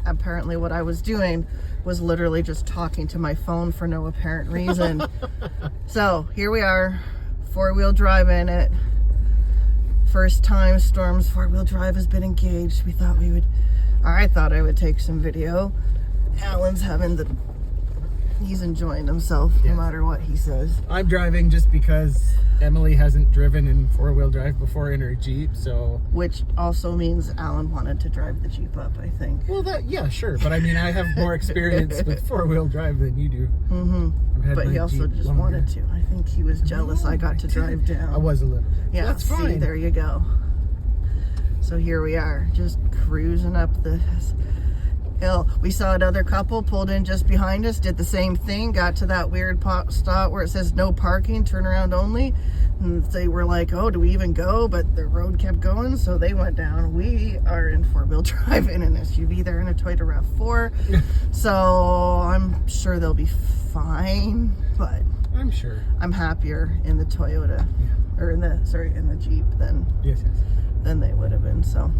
Apparently what I was doing was literally just talking to my phone for no apparent reason. So here we are, four-wheel driving it. First time Storm's four-wheel drive has been engaged. I thought I would take some video. Alan's he's enjoying himself no matter what he says. I'm driving just because Emily hasn't driven in four-wheel drive before in her Jeep, so... Which also means Alan wanted to drive the Jeep up, I think. Well, yeah, sure. But I mean, I have more experience with four-wheel drive than you do. Mm-hmm. But he also Jeep just longer. wanted to. I think he was jealous I got to drive down. I was a little bit. Yeah, That's see, fine. there you go. So here we are, just cruising up this hill. We saw another couple pulled in just behind us, did the same thing, got to that weird stop where it says no parking, turn around only. And they were like, oh, do we even go? But the road kept going, so they went down. We are in four-wheel drive in an SUV. They're in a Toyota RAV4. So I'm sure they'll be fine, but I'm sure. I'm happier in the Toyota, or in the Jeep than they would have been. So,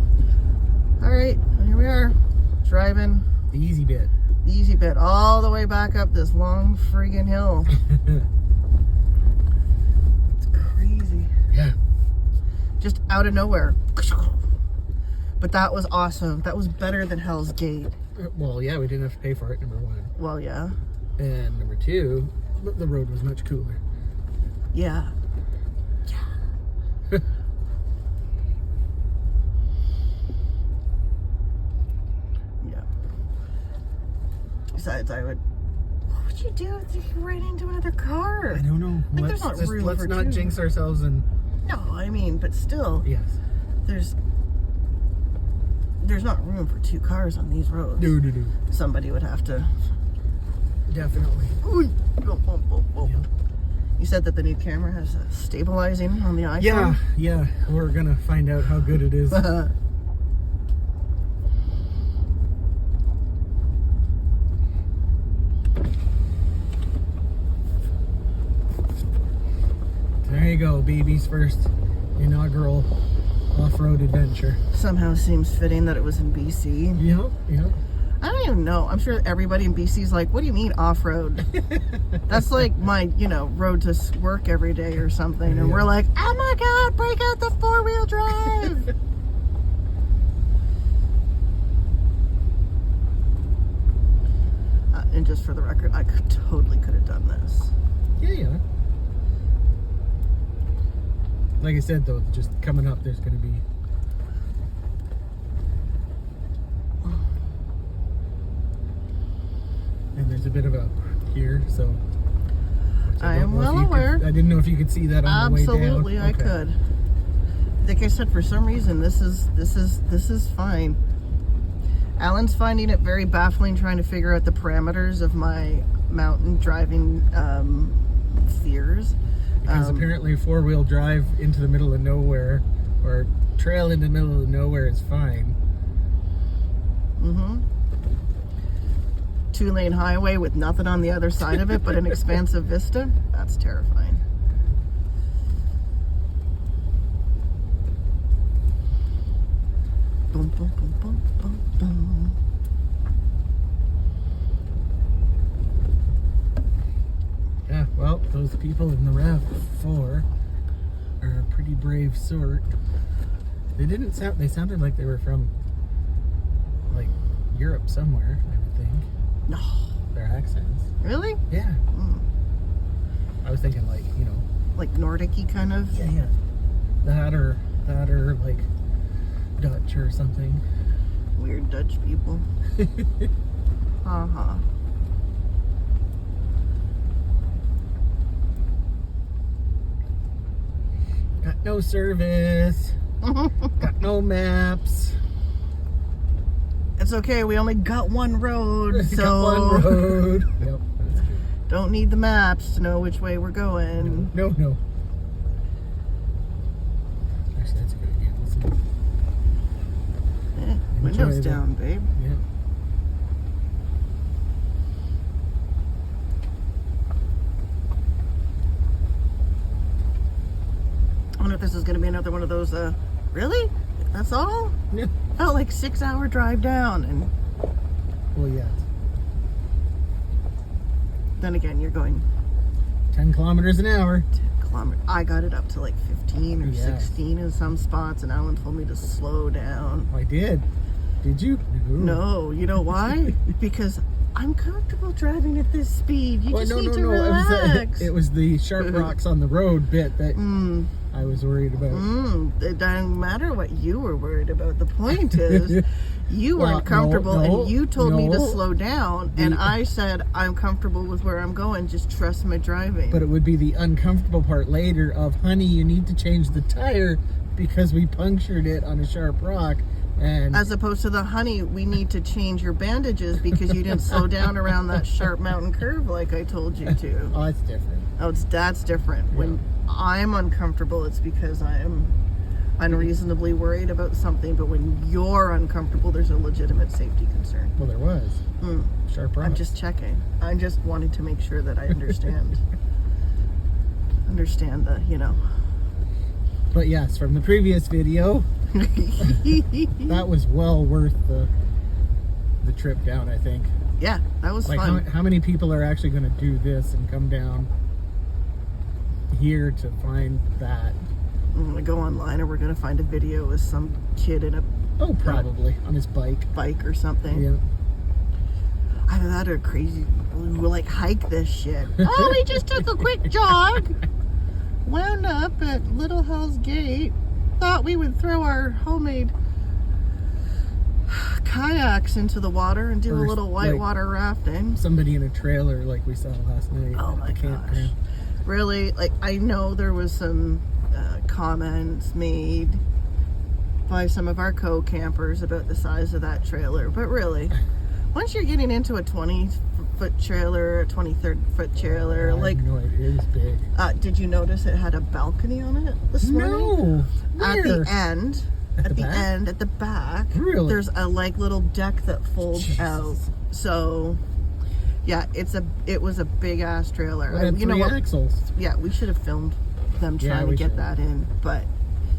all right, here we are, driving the easy bit, all the way back up this long friggin' hill. It's crazy. Yeah. Just out of nowhere. But that was awesome. That was better than Hell's Gate. Well, yeah, we didn't have to pay for it, number one. Well, yeah. And number two, the road was much cooler. Yeah. Besides, what would you do if you ran into another car? I don't know. Let's not jinx ourselves and... No, I mean, but still. Yes. There's not room for two cars on these roads. No. Somebody would have to... Definitely. Yeah. You said that the new camera has stabilizing on the iPhone? Yeah. We're gonna find out how good it is. There you go, baby's first inaugural off-road adventure. Somehow seems fitting that it was in BC. Yep. I don't even know. I'm sure everybody in BC is like, what do you mean off-road? That's like my, road to work every day or something. And we're like, oh my God, break out the four-wheel drive. And just for the record, I totally could have done this. Yeah. Like I said, though, just coming up, there's going to be... And there's a bit of a here, so... I am well aware. I didn't know if you could see that on the way down. Absolutely, I could. Like I said, for some reason, this is fine. Alan's finding it very baffling trying to figure out the parameters of my mountain driving fears. Because apparently four-wheel drive into the middle of nowhere, or trail in the middle of nowhere is fine. Mm-hmm. Two-lane highway with nothing on the other side of it but an expansive vista. That's terrifying. Boom, boom, boom, boom, boom, boom. Yeah, well, those people in the RAV4 are a pretty brave sort. They sounded like they were from, like, Europe somewhere, I would think. No. Their accents. Really? Yeah. I was thinking, like, like Nordic-y kind of? Yeah. That or like Dutch or something. Weird Dutch people. Uh-huh. Got no service. Got no maps. It's okay, we only got one road, so... Got one road. Yep, that's good. Don't need the maps to know which way we're going. No. Actually, that's a good idea. Listen. Windows down, babe. Yeah. I wonder if this is going to be another one of those, really? That's all? Yeah. Felt like 6-hour drive down, and Well, yes. Then again, you're going 10 kilometers an hour. 10 kilometers. I got it up to like 15 or Yes. 16 in some spots, and Alan told me to slow down. I did. Did you? No, you know why? Because I'm comfortable driving at this speed. You just need to relax. It was the sharp rocks on the road bit that I was worried about. It doesn't matter what you were worried about. The point is, you weren't comfortable, and you told me to slow down, and I said, I'm comfortable with where I'm going. Just trust my driving. But it would be the uncomfortable part later of, honey, you need to change the tire because we punctured it on a sharp rock. And as opposed to the, honey, we need to change your bandages because you didn't slow down around that sharp mountain curve like I told you to. Oh, that's different. Oh, that's different. Yeah. When I'm uncomfortable, it's because I am unreasonably worried about something. But when you're uncomfortable, there's a legitimate safety concern. Well, there was. Sharp rock. I'm just checking. I'm just wanting to make sure that I understand. Understand the, But yes, from the previous video, that was well worth the trip down, I think. Yeah, that was fun. How many people are actually going to do this and come down here to find that? I'm going to go online and we're going to find a video with some kid in a... Oh, probably. On his bike or something. Yeah. Either that or crazy... We'll like hike this shit. Oh, we just took a quick jog. Wound up at Little Hell's Gate. Thought we would throw our homemade kayaks into the water and do a little whitewater rafting. Somebody in a trailer like we saw last night. Oh my gosh. Really? Like, I know there was some comments made by some of our co-campers about the size of that trailer, but really, once you're getting into a 20-foot trailer, a 23-foot trailer, like, no, it is big. Did you notice it had a balcony on it this morning? No. Where? At the end. At the back. Really? There's a little deck that folds out. So, yeah, it was a big ass trailer. It had three axles. Yeah, we should have filmed them trying to get that in, but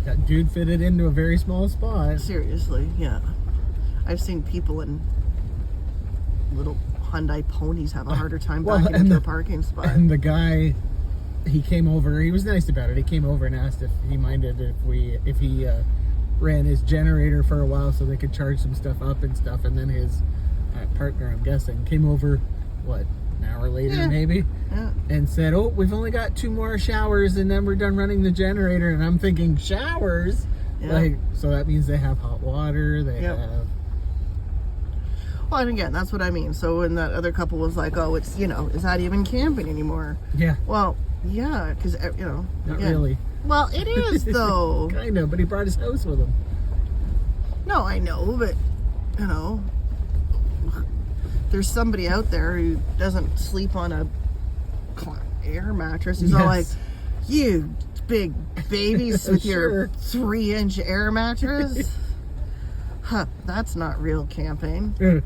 that dude fit it into a very small spot. Seriously, yeah. I've seen people in little Hyundai ponies have a harder time backing into a parking spot. And the guy, he came over. He was nice about it. He came over and asked if he minded if he ran his generator for a while so they could charge some stuff up and stuff. And then his partner, I'm guessing, came over, an hour later maybe, and said, "Oh, we've only got 2 more showers and then we're done running the generator." And I'm thinking, showers? So that means they have hot water. They have. Well, and again, that's what I mean. So when that other couple was like, "Oh, it's is that even camping anymore?" Yeah. Well, yeah, because Not really. Well, it is though. Kind of, but he brought his house with him. No, I know, but there's somebody out there who doesn't sleep on a air mattress. He's all like, "You big babies with your 3-inch air mattress." That's not real camping.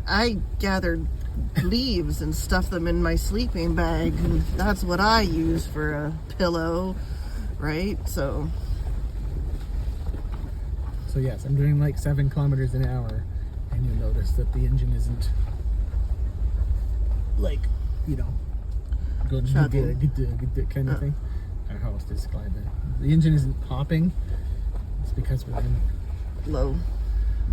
I gathered leaves and stuffed them in my sleeping bag, and that's what I use for a pillow, right? So yes, I'm doing like 7 kilometers an hour, and you'll notice that the engine isn't going good kind of thing. I don't know how else to describe it. The engine isn't popping. It's because we're in low.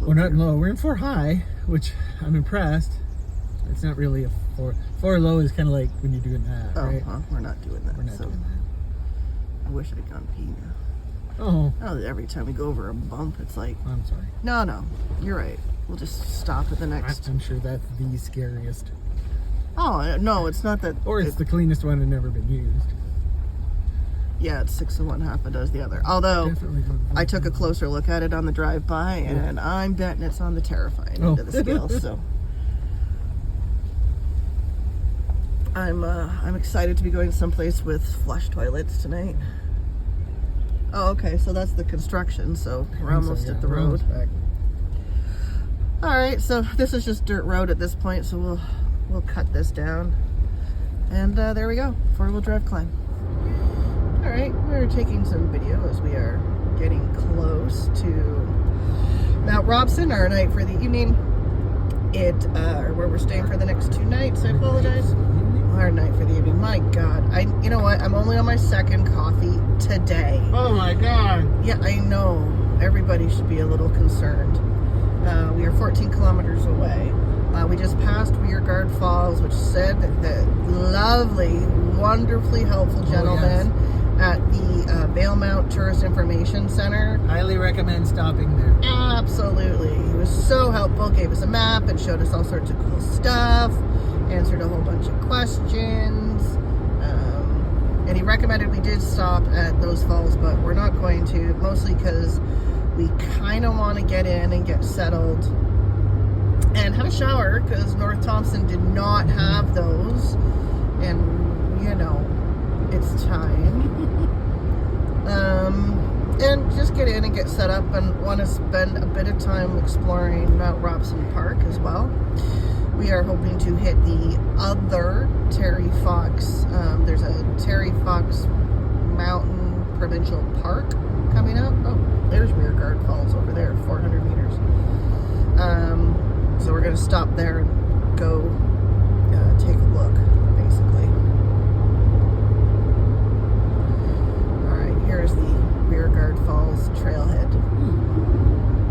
We're not in low. We're in 4 high, which I'm impressed. It's not really a 4. 4 low is kind of like when you're doing that, right? We're not doing that. We're not doing that. I wish I'd gone pee now. Oh, every time we go over a bump, it's like... I'm sorry. No, you're right. We'll just stop at the next... I'm sure that's the scariest. Oh, no, it's not that... Or it's the cleanest one and never been used. Yeah, it's 6 of one, half a does the other. Although, I took a closer look at it on the drive-by, and I'm betting it's on the terrifying end of the scale, so... I'm excited to be going someplace with flush toilets tonight. Oh, okay, so that's the construction, so we're almost at the road. Alright, so this is just dirt road at this point, so we'll cut this down. And there we go, 4-wheel drive climb. Alright, we're taking some video as we are getting close to Mount Robson, our night for the evening or where we're staying for the next 2 nights. I apologize. Our night for the evening. My God. You know what? I'm only on my second coffee today. Oh my God. Yeah, I know. Everybody should be a little concerned. We are 14 kilometers away. We just passed Rearguard Falls, which said that lovely, wonderfully helpful gentleman at the Valemount Tourist Information Center. Highly recommend stopping there. Absolutely. He was so helpful, gave us a map and showed us all sorts of cool stuff, answered a whole bunch of questions. And he recommended we did stop at those falls, but we're not going to, mostly because we kind of want to get in and get settled and have a shower, because North Thompson did not have those. And, you know, it's time. And just get in and get set up, and want to spend a bit of time exploring Mount Robson Park as well. We are hoping to hit the other Terry Fox. There's a Terry Fox Mountain Provincial Park coming up. Oh, there's Rearguard Falls over there, 400 meters. So we're going to stop there and go take a look, basically. Alright, here's the Rearguard Falls trailhead.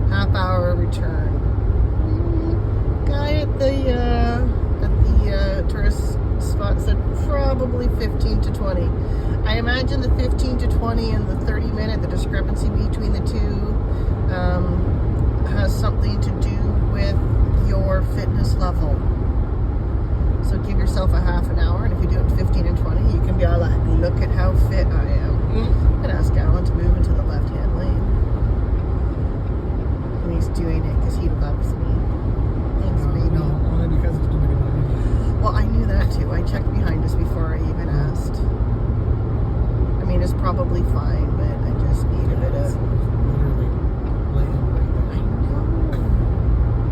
Half-hour return. Guy at the tourist spot said probably 15 to 20. I imagine the 15 to 20 and the 30-minute, the discrepancy between the two has something to do with your fitness level. So give yourself a half an hour, and if you do it 15 and 20, you can be all like, look at how fit I am. And ask Alan to move into the left-hand lane. And he's doing it because he loves me. Thanks, baby. No, only because there's nobody behind you. Well, I knew that too. I checked behind us before I even asked. I mean, it's probably fine, but I just need a bit of... Literally laying right I know.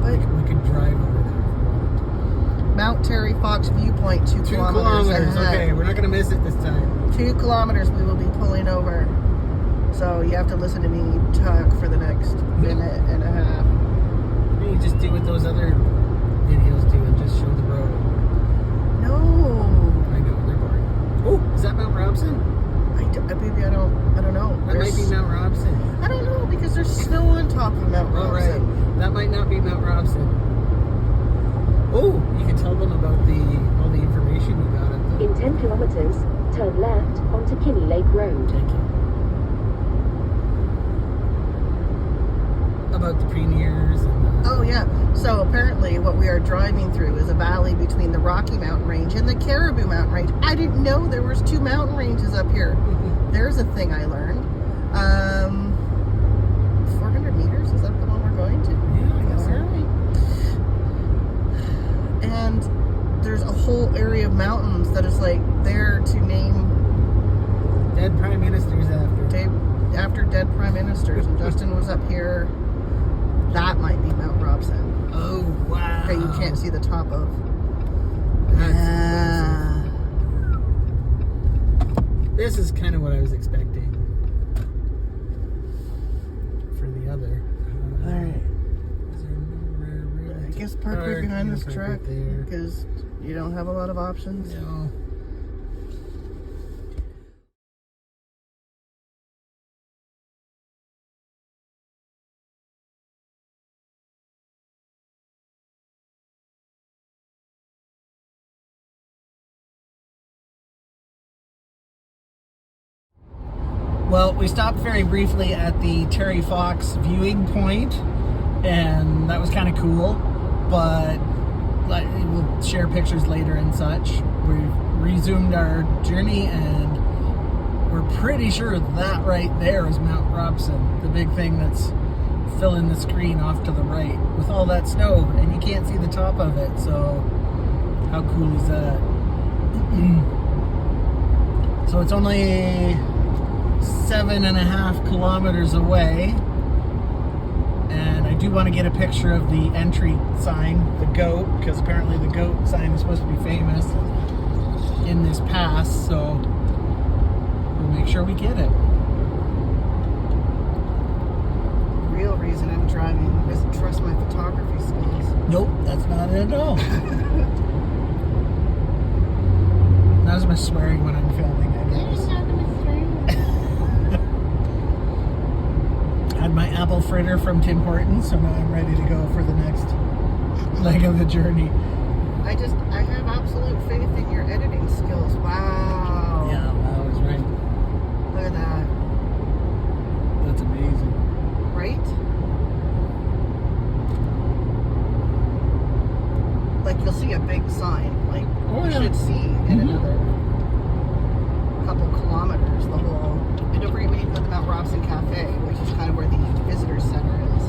But we could drive over there if we wanted. Mount Terry Fox Viewpoint, 2 kilometers ahead. Okay, we're not going to miss it this time. 2 kilometers we will be pulling over. So you have to listen to me talk for the next minute and a half. You just do what those other videos do and just show the road. No. I know, they're boring. Oh, is that Mount Robson? Baby, I don't know. That might be Mount Robson. I don't know, because there's snow on top of Mount Oh, Robson. right. That might not be Mount Robson. Oh, you can tell them about all the information you got at the... In 10 kilometers, turn left onto Kinney Lake Road. Thank you. About the premiers and the... Oh, yeah. So apparently what we are driving through is a valley between the Rocky Mountain Range and the Caribou Mountain Range. I didn't know there was 2 mountain ranges up here. There's a thing I learned. 400 meters, is that the one we're going to? Yeah, I guess so. All right. And there's a whole area of mountains that is like there to name Dead prime ministers after dead prime ministers. And Justin was up here. That might be Mount Robson. Oh, wow. Okay, you can't see the top of. That's This is kind of what I was expecting for the other. All right. Is there nowhere really I guess park right behind this truck because you don't have a lot of options. No. Well, we stopped very briefly at the Terry Fox viewing point, and that was kind of cool, but we'll share pictures later and such. We've resumed our journey, and we're pretty sure that right there is Mount Robson, the big thing that's filling the screen off to the right with all that snow, and you can't see the top of it, so how cool is that? So it's only 7.5 kilometers away, and I do want to get a picture of the entry sign, the goat, because apparently the goat sign is supposed to be famous in this pass, so we'll make sure we get it. Real reason I'm driving is to trust my photography skills. Nope, that's not it at all. Not as much swearing when I'm filming, I guess. Had my apple fritter from Tim Hortons, so now I'm ready to go for the next leg of the journey. I have absolute faith in your editing skills. Wow. Yeah, I was right. Look at that. That's amazing. Right? Like you'll see a big sign. Like you should see in another couple kilometers the whole. And don't forget we need to go to the Mount Robson Cafe, which is kind of where the visitor center is.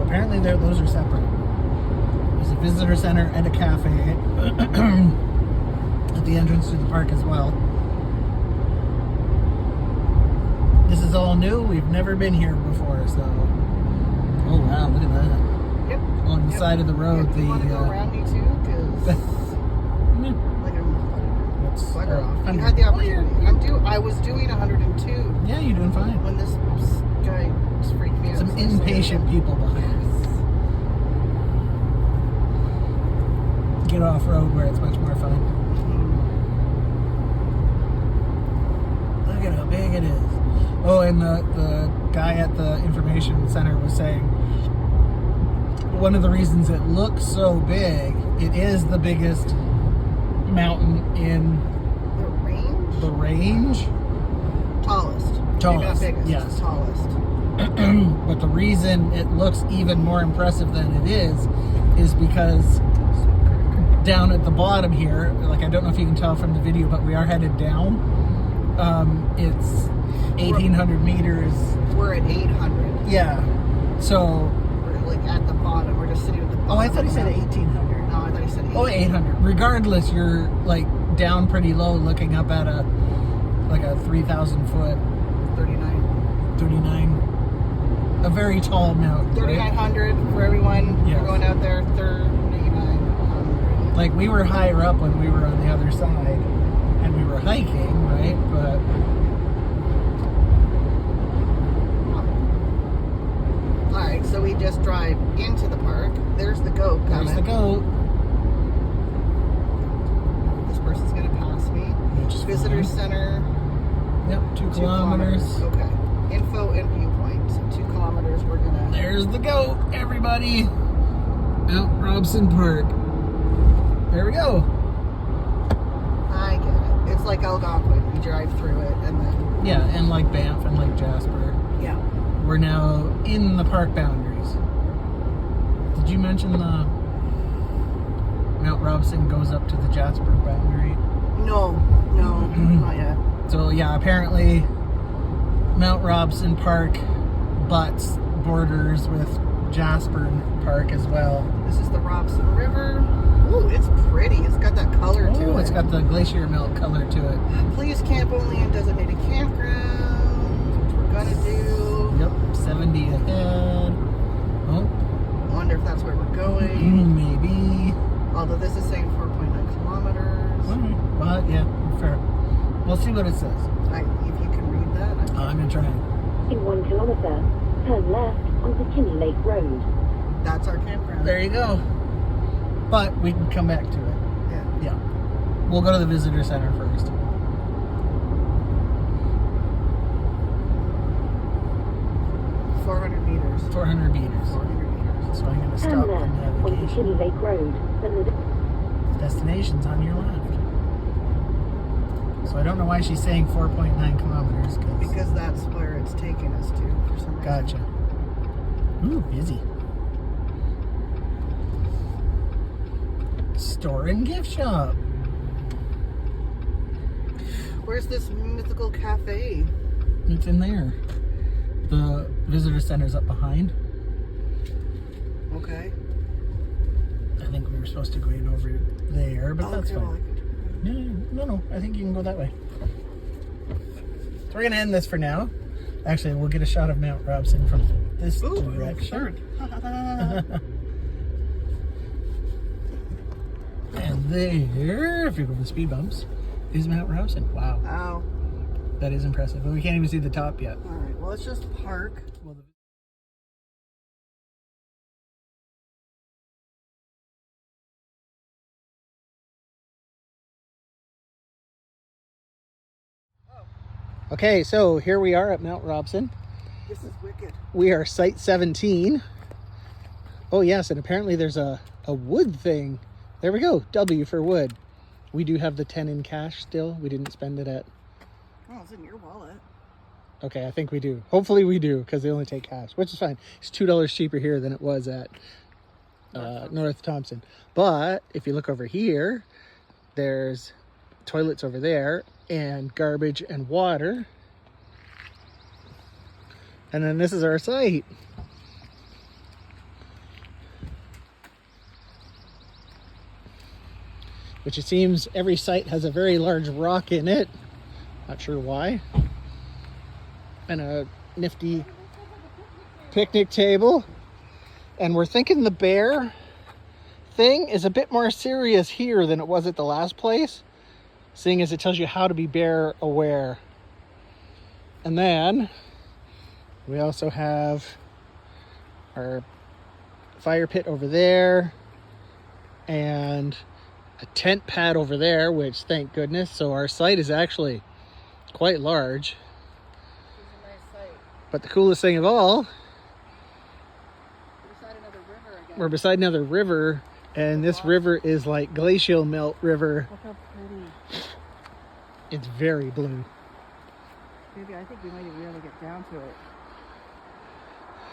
Apparently those are separate. There's a visitor center and a cafe at the entrance to the park as well. This is all new. We've never been here before, so. Oh wow, look at that. Yep. On the side of the road, you want to go around me too? Because like bugger off. You had the opportunity. I was doing 102 Yeah, you're doing fine. when this guy freaked me out. Some impatient people behind us. Get off road where it's much more fun. Look at how big it is. Oh, and the guy at the information center was saying one of the reasons it looks so big, it is the biggest mountain in the range. Tallest. Tallest, Maybe not biggest, yes. Tallest. But the reason it looks even more impressive than it is because down at the bottom here, like I don't know if you can tell from the video, but we are headed down. It's 1,800 meters. We're at 800. Yeah. So. We're like at the bottom. We're just sitting at the bottom. Oh, I thought he said 1,800. No, I thought he said 800. Oh, 800. Regardless, you're like down pretty low, looking up at a 3,000 foot. 39. A very tall mountain. 3,900 right? For everyone. Yes. We're going out there. 3,900. Like we were higher up when we were on the other side, and we were hiking, right? But. Alright, so we just drive into the park. There's the goat coming. There's the goat. This person's going to pass me. Visitor center. Yep, 2 kilometers. Okay. Info and viewpoint. So 2 kilometers, we're going to... There's the goat, everybody. Mount Robson Park. There we go. I get it. It's like Algonquin. We drive through it and then... Yeah, and like Banff and like Jasper. Yeah. We're now in the park boundaries. Did you mention the Mount Robson goes up to the Jasper boundary? No, not yet. So yeah, apparently Mount Robson Park borders with Jasper Park as well. This is the Robson River. Ooh, it's pretty. It's got that color to it. Oh, it's got the glacier melt color to it. Please camp only in designated campgrounds, which we're gonna do. Yep, 70 ahead. Oh. I wonder if that's where we're going. Maybe. Although this is saying 4.9 kilometers. Well, yeah, fair. We'll see what it says. If you can read that. I'm gonna try. In 1 kilometer, turn left onto Kinney Lake Road. That's our campground. There you go. But we can come back to it. Yeah. We'll go to the visitor center first. $400 meters. 400 meters. 400 meters. So I'm going to Turn stop the left onto navigation. Kinney Lake Road. Then the Destination's on your left. So I don't know why she's saying 4.9 kilometers. Because that's where it's taking us to for some reason. Gotcha. Ooh, busy. Store and gift shop. Where's this mythical cafe? It's in there. The visitor center's up behind. Okay. I think we were supposed to go in over there, but that's Okay, well, I fine. can try. No. I think you can go that way. So we're gonna end this for now. Actually, we'll get a shot of Mount Robson from this direction. And there, if you go over the speed bumps, is Mount Robson. Wow. Ow. That is impressive. But we can't even see the top yet. Alright, well, let's just park. Well, Okay, so here we are at Mount Robson. This is wicked. We are site 17. Oh yes, and apparently there's a wood thing. There we go, W for wood. We do have the 10 in cash still. We didn't spend it at... Oh, it's in your wallet. Okay, I think we do. Hopefully we do, because they only take cash, which is fine. It's $2 cheaper here than it was at North Thompson. But if you look over here, there's toilets over there and garbage and water. And then this is our site. Which it seems every site has a very large rock in it. Not sure why. And a nifty picnic table. And we're thinking the bear thing is a bit more serious here than it was at the last place, seeing as it tells you how to be bear aware. And then we also have our fire pit over there and a tent pad over there, which thank goodness. So our site is actually quite large. But the coolest thing of all, we're beside another river, and this river is like glacial melt river. Look how pretty. It's very blue. Maybe I think we might even be able to get down to it.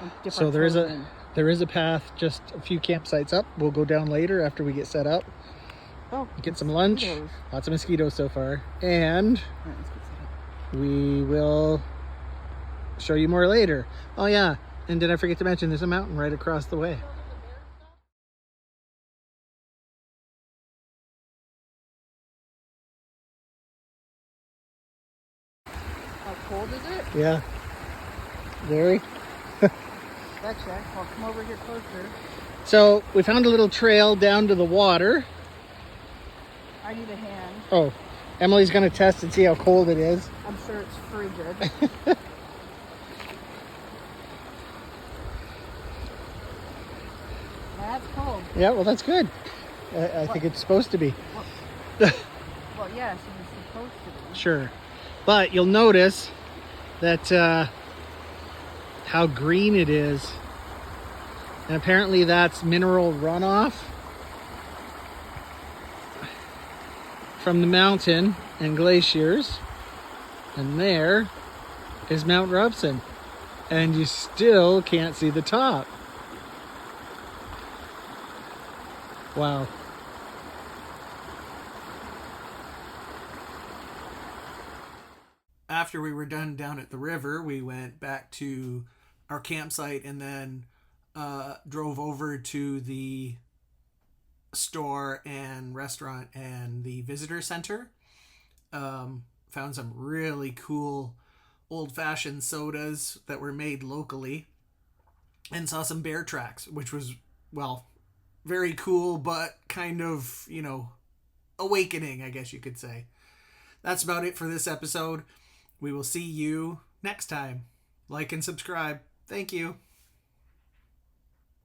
And dip So our there toes is a path just a few campsites up. We'll go down later after we get set up. Oh, Get some lunch. mosquitoes. Lots of mosquitoes so far. And All right, let's get set up. we will show you more later. Oh yeah, and did I forget to mention there's a mountain right across the way. How cold is it? Yeah. Very. Betcha. I'll come over here closer. So we found a little trail down to the water. I need a hand. Oh, Emily's gonna test and see how cold it is. I'm sure it's frigid. That's cold. Yeah, well that's good. I think it's supposed to be. Well, yes, it's supposed to be. Sure. But you'll notice that how green it is. And apparently that's mineral runoff from the mountain and glaciers. And there is Mount Robson. And you still can't see the top. Wow. After we were done down at the river, we went back to our campsite and then drove over to the store and restaurant and the visitor center. Found some really cool old-fashioned sodas that were made locally and saw some bear tracks, which was, well, very cool, but kind of, awakening, I guess you could say. That's about it for this episode. We will see you next time. Like and subscribe. Thank you.